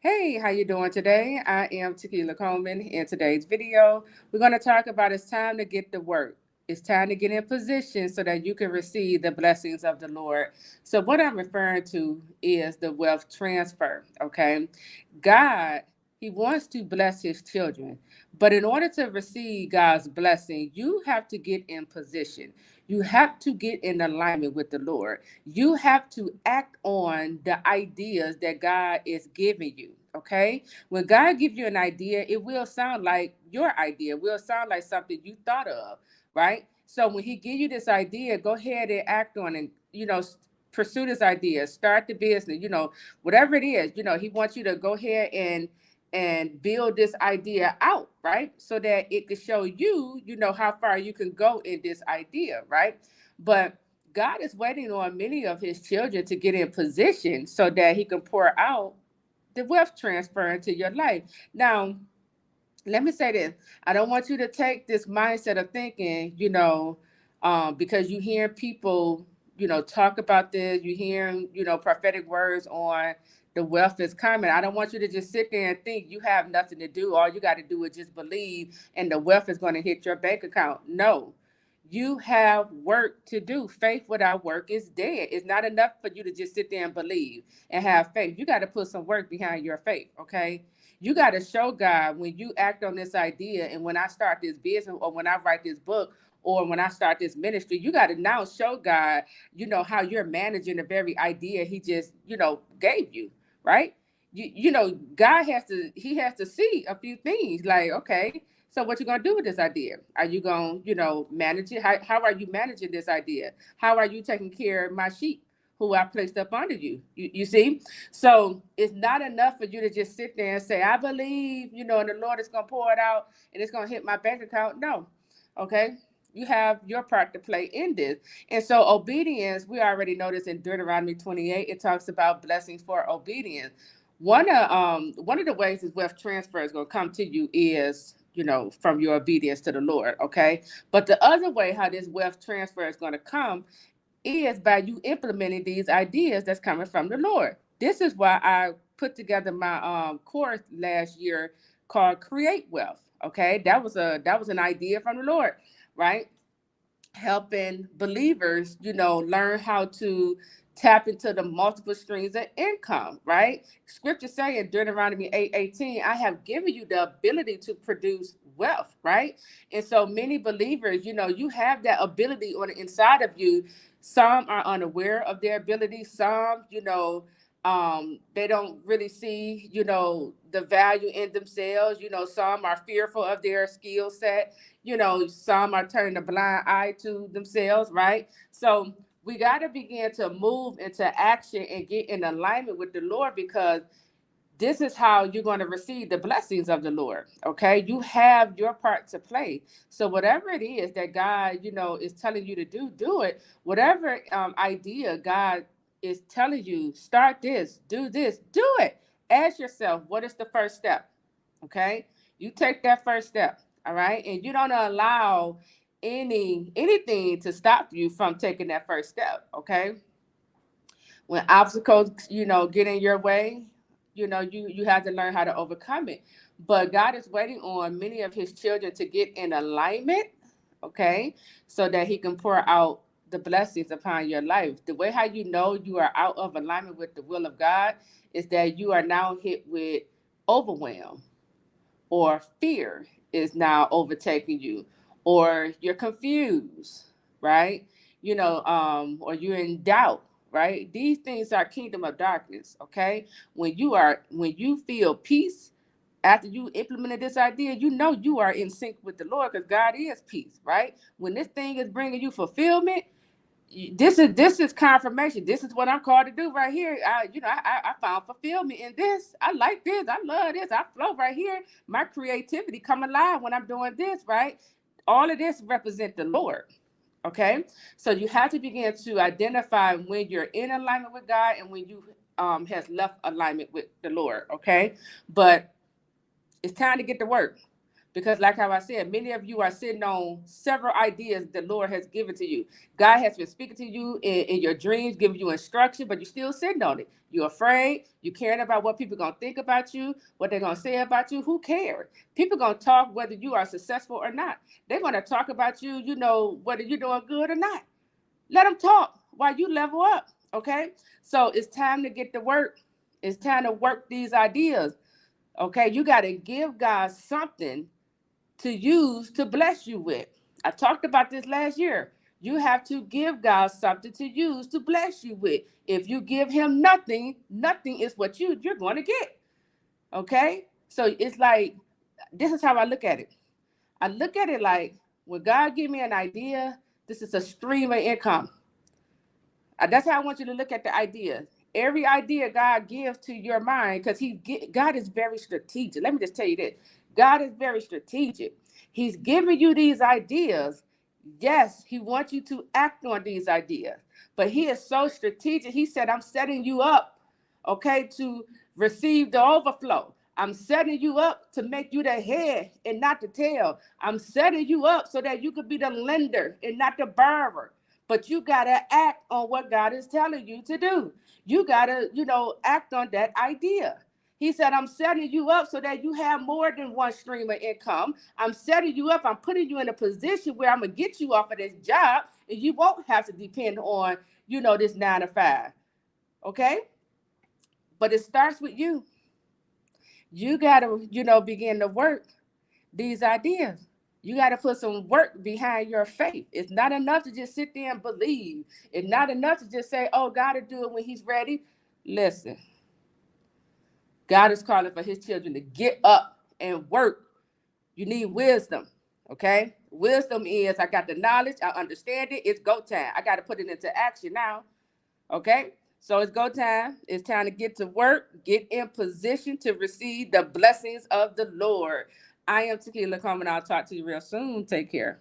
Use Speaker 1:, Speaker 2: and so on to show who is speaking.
Speaker 1: Hey, how you doing today? I am Taquila Coleman. In today's video, we're going to talk about it's time to get to work. It's time to get in position so that you can receive the blessings of the Lord. So what I'm referring to is the wealth transfer, okay? God, he wants to bless his children, but in order to receive God's blessing, you have to get in position. You have to get in alignment with the Lord. You have to act on the ideas that God is giving you. Okay. When God gives you an idea, it will sound like your idea, will sound like something you thought of, right? So when he give you this idea, go ahead and act on it, pursue this idea, start the business, whatever it is, he wants you to go ahead and build this idea out, right? So that it could show you, how far you can go in this idea, right? But God is waiting on many of his children to get in position so that he can pour out the wealth transfer into your life. Now, let me say this. I don't want you to take this mindset of thinking, because you hear people, talk about this, you hear, prophetic words on the wealth is coming. I don't want you to just sit there and think you have nothing to do. All you got to do is just believe and the wealth is going to hit your bank account. No, you have work to do. Faith without work is dead. It's not enough for you to just sit there and believe and have faith. You got to put some work behind your faith, okay? You got to show God when you act on this idea and when I start this business or when I write this book or when I start this ministry, you got to now show God, how you're managing the very idea he just, gave you, right? God he has to see a few things like, okay, so what you gonna do with this idea? Are you gonna, manage it? How are you managing this idea? How are you taking care of my sheep who I placed up under you? You see? So it's not enough for you to just sit there and say, I believe, and the Lord is gonna pour it out and it's gonna hit my bank account. No. Okay. You have your part to play in this. And so obedience, we already know this in Deuteronomy 28, it talks about blessings for obedience. One of the ways this wealth transfer is going to come to you is, from your obedience to the Lord, okay? But the other way how this wealth transfer is going to come is by you implementing these ideas that's coming from the Lord. This is why I put together my course last year called Create Wealth. Okay, that was an idea from the Lord, right? Helping believers, learn how to tap into the multiple streams of income, right? Scripture saying in Deuteronomy 8:18, I have given you the ability to produce wealth, right? And so many believers, you have that ability on the inside of you. Some are unaware of their ability. Some, they don't really see, the value in themselves. Some are fearful of their skill set. Some are turning a blind eye to themselves, right? So we got to begin to move into action and get in alignment with the Lord because this is how you're going to receive the blessings of the Lord. Okay. You have your part to play. So whatever it is that God, is telling you to do, do it. Whatever idea God is telling you, start this, do it. Ask yourself, what is the first step? Okay. You take that first step. All right. And you don't allow anything to stop you from taking that first step. Okay. When obstacles, get in your way, you have to learn how to overcome it. But God is waiting on many of his children to get in alignment, okay, so that he can pour out the blessings upon your life. The way how you know you are out of alignment with the will of God is that you are now hit with overwhelm or fear is now overtaking you or you're confused, right? Or you're in doubt, right? These things are kingdom of darkness, okay? When you feel peace after you implemented this idea, you are in sync with the Lord because God is peace, right? When this thing is bringing you fulfillment, this is confirmation. This is what I'm called to do right here. I found fulfillment in this. I like this. I love this. I flow right here. My creativity come alive when I'm doing this, right? All of this represent the Lord. Okay, so you have to begin to identify when you're in alignment with God and when you has left alignment with the Lord. Okay, but it's time to get to work. Because like how I said, many of you are sitting on several ideas the Lord has given to you. God has been speaking to you in your dreams, giving you instruction, but you're still sitting on it. You're afraid. You're caring about what people are going to think about you, what they're going to say about you. Who cares? People are going to talk whether you are successful or not. They're going to talk about you, whether you're doing good or not. Let them talk while you level up, okay? So it's time to get to work. It's time to work these ideas, okay? You got to give God something to use to bless you with. I talked about this last year. You have to give God something to use to bless you with. If you give him nothing, nothing is what you're going to get. Okay? So it's like, this is how I look at it. I look at it like, when God give me an idea, this is a stream of income. That's how I want you to look at the idea. Every idea God gives to your mind, because God is very strategic. Let me just tell you this. God is very strategic. He's giving you these ideas. Yes, he wants you to act on these ideas. But he is so strategic. He said, I'm setting you up, okay, to receive the overflow. I'm setting you up to make you the head and not the tail. I'm setting you up so that you could be the lender and not the borrower. But you got to act on what God is telling you to do. You got to, act on that idea. He said, I'm setting you up so that you have more than one stream of income. I'm setting you up. I'm putting you in a position where I'm going to get you off of this job and you won't have to depend on, this 9 to 5. Okay? But it starts with you. You got to, begin to work these ideas. You got to put some work behind your faith. It's not enough to just sit there and believe. It's not enough to just say, oh, God will do it when he's ready. Listen, God is calling for his children to get up and work. You need wisdom, okay? Wisdom is, I got the knowledge, I understand it, it's go time. I got to put it into action now, okay? So it's go time. It's time to get to work, get in position to receive the blessings of the Lord. I am Taquila Coleman. I'll talk to you real soon. Take care.